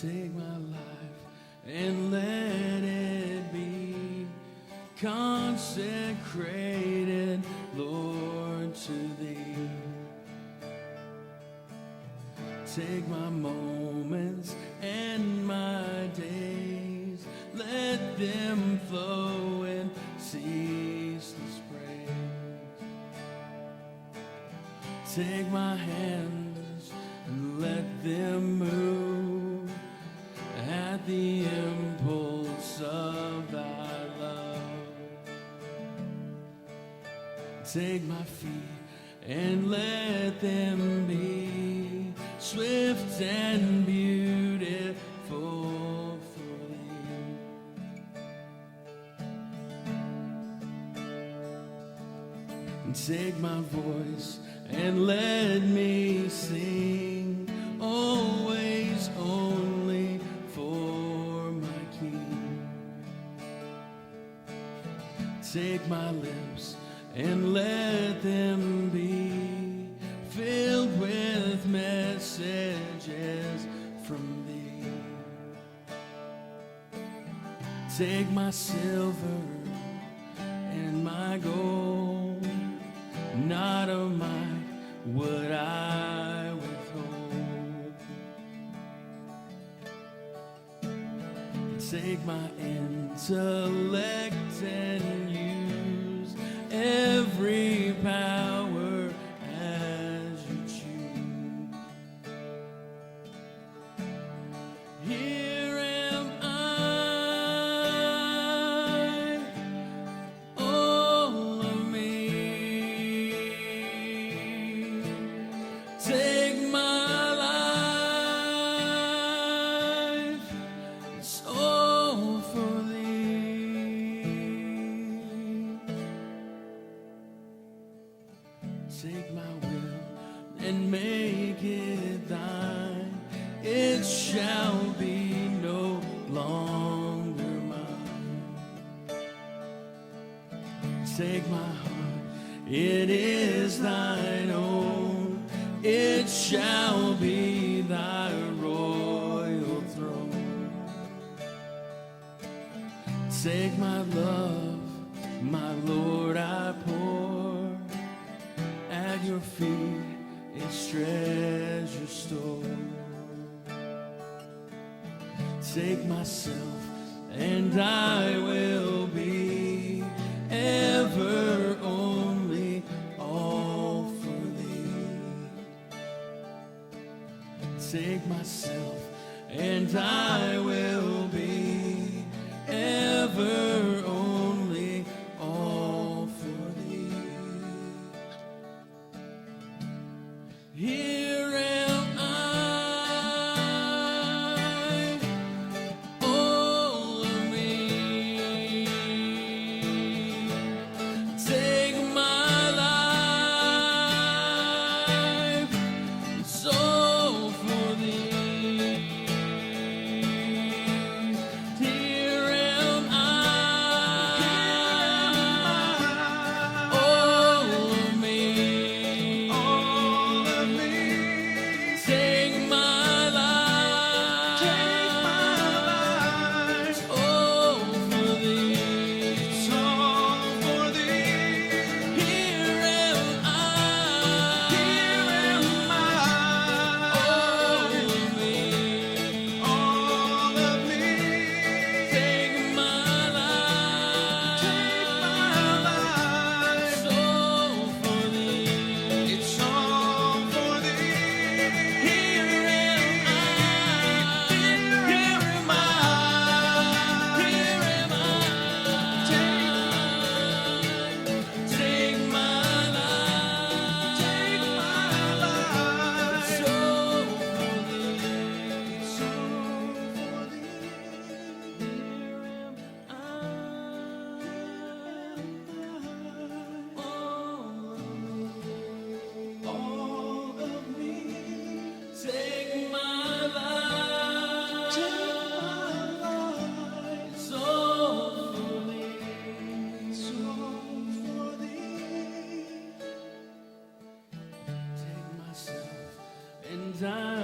Take my life and let it be consecrated, Lord, to Thee. Take my moments and my days, let them flow in ceaseless praise. Take my hands and let them move at the impulse of Thy love. Take my feet and let them be swift and beautiful for Thee. And take my voice and let me sing always only for my King. Take my lips and let them be filled with messages from Thee. Take my silver and my gold, not of mine would I withhold. Take my intellect and use every power as You choose. Here am I, all of me. Take my life, it's all for Thee. Take my will and make it Thine. It shall be no longer mine. Take my heart, it is Thine own. It shall be Thy royal throne. Take my love, my Lord, I pour at Your feet, its treasure store. Take myself and I will be ever only all for Thee. Take myself and I will be ever only all for Thee. Here am I, all of me. Take my life, it's all for Thee. Here am I, all of me. Take my life, it's all for Thee. It's all for Thee. Here am I, all of me. All of me. Take my life, it's all for Thee. It's all for Thee. Here am I, here am I, here am I. Take my life, it's all for Thee. It's all for Thee. Here am I, all of me. Take my life, it's all for Thee. It's all for Thee. Take myself and I